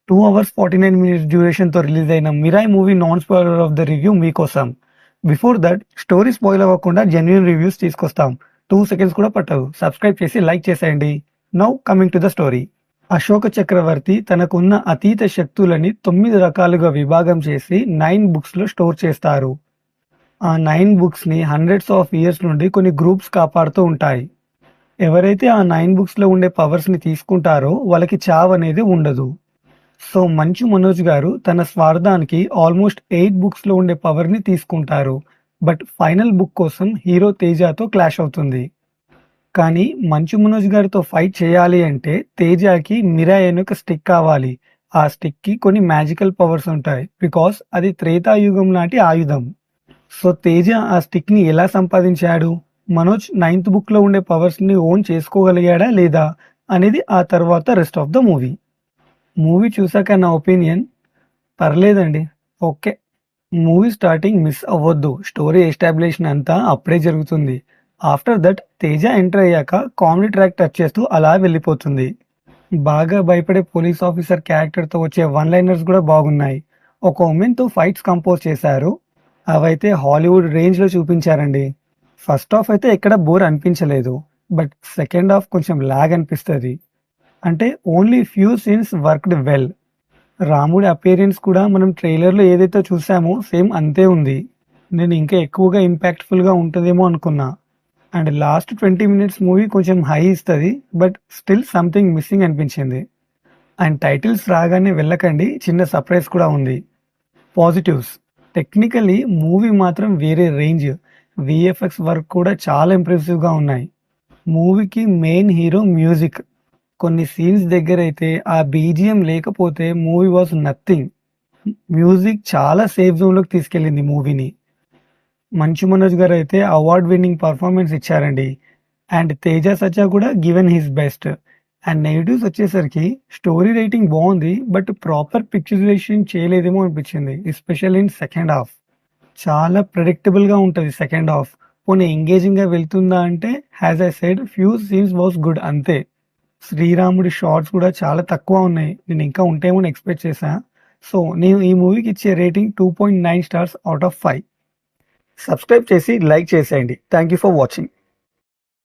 2 hours 49 minutes డ్యూరేషన్‌తో release అయిన 'Mirai' movie non spoiler of the review మీకోసం. బిఫోర్ దట్ స్టోరీ స్పాయిల్ అవ్వకుండా genuine reviews తీసుకొస్తాం. 2 సెకండ్స్ కూడా పట్టదు. సబ్స్క్రైబ్ చేసి లైక్ చేసేయండి. Now coming to the story. Ashoka చక్రవర్తి తనకున్న అతీత శక్తులని 9 రకాలుగా విభాగం చేసి 9 బుక్స్‌లో స్టోర్ చేస్తారు. ఆ 9 బుక్స్‌ని హండ్రెడ్స్ ఆఫ్ ఇయర్స్ నుండి కొన్ని గ్రూప్స్ కాపాడుతూ ఉంటాయి. ఎవరైతే ఆ 9 బుక్స్‌లో ఉండే పవర్స్‌ని తీసుకుంటారో వాళ్ళకి చావనేది ఉండదు. సో మంచు మనోజ్ గారు తన స్వార్థానికి ఆల్మోస్ట్ 8 బుక్స్‌లో ఉండే పవర్‌ని తీసుకుంటారు. బట్ ఫైనల్ బుక్ కోసం హీరో తేజతో క్లాష్ అవుతుంది. కానీ మంచు మనోజ్ గారితో ఫైట్ చేయాలి అంటే తేజకి మిరాయ్ అనే ఒక స్టిక్ కావాలి. ఆ స్టిక్‌కి కొన్ని మ్యాజికల్ పవర్స్ ఉంటాయి. బికాస్ అది త్రేతాయుగం నాటి ఆయుధం. సో తేజ ఆ స్టిక్‌ని ఎలా సంపాదించాడు? మనోజ్ 9థ్ బుక్‌లో ఉండే పవర్స్‌ని ఓన్ చేసుకోగలిగాడా లేదా? అనేది ఆ తర్వాత rest of the movie. Movie చూసాక నా ఒపీనియన్ పర్లేదండి. ఓకే. మూవీ స్టార్టింగ్ మిస్ అవ్వొద్దు. స్టోరీ ఎస్టాబ్లిషన్ అంతా అప్పుడే జరుగుతుంది. ఆఫ్టర్ దట్ తేజ ఎంటర్ అయ్యాక కామెడీ ట్రాక్ టచ్ చేస్తూ అలా వెళ్ళిపోతుంది. బాగా భయపడే పోలీస్ ఆఫీసర్ క్యారెక్టర్‌తో వచ్చే వన్ లైనర్స్ కూడా బాగున్నాయి. ఒక ఉమెన్‌తో ఫైట్స్ కంపోజ్ చేశారు. అవైతే హాలీవుడ్ రేంజ్‌లో చూపించారండి. ఫస్ట్ హాఫ్ అయితే ఎక్కడ బోర్ అనిపించలేదు. బట్ సెకండ్ హాఫ్ కొంచెం లాగ్ అనిపిస్తది. అంటే only few scenes worked well. రాముడి అపియరెన్స్ కూడా మనం ట్రైలర్‌లో ఏదైతే చూసామో సేమ్ అంతే ఉంది. నేను ఇంకా ఎక్కువగా ఇంపాక్ట్‌ఫుల్‌గా ఉంటదేమో అనుకున్నా. అండ్ లాస్ట్ 20 మినిట్స్ మూవీ కొంచెం హై ఇస్తది. బట్ స్టిల్ సంథింగ్ మిస్సింగ్ అనిపించింది. అండ్ టైటిల్స్ రాగానే వెళ్ళకండి. చిన్న సర్ప్రైజ్ కూడా ఉంది. పాజిటివ్స్. టెక్నికల్లీ మూవీ మాత్రం వేరే రేంజ్. వీఎఫ్ఎక్స్ వర్క్ కూడా చాలా ఇంప్రెసివ్‌గా ఉన్నాయి. మూవీకి మెయిన్ హీరో మ్యూజిక్. కొన్ని సీన్స్ దగ్గరైతే ఆ బీజీఎం లేకపోతే మూవీ వాస్ నథింగ్. మ్యూజిక్ చాలా సేఫ్ జోన్‌లోకి తీసుకెళ్ళింది మూవీని. మంచు మనోజ్ గారైతే అవార్డ్ విన్నింగ్ పర్ఫార్మెన్స్ ఇచ్చారండి. అండ్ తేజ సజ్జా కూడా given his best. And negatives వచ్చేసరికి స్టోరీ రైటింగ్ బావుంది. బట్ ప్రాపర్ పిక్చరైజేషన్ చేయలేదేమో అనిపించింది. Especially in second half. చాలా ప్రెడిక్టబుల్‌గా ఉంటది సెకండ్ హాఫ్. పోనీ ఎంగేజింగ్‌గా వెళ్తుందా అంటే as I said few scenes was good అంతే. శ్రీరాముడి షార్ట్స్ కూడా చాలా తక్కువ ఉన్నాయి. నేను ఇంకా ఉంటాయేమో అని ఎక్స్‌పెక్ట్ చేశా. సో నేను ఈ మూవీకి ఇచ్చే rating 2.9 stars out of 5. Subscribe చేసి లైక్ చేసేయండి. Thank you for watching.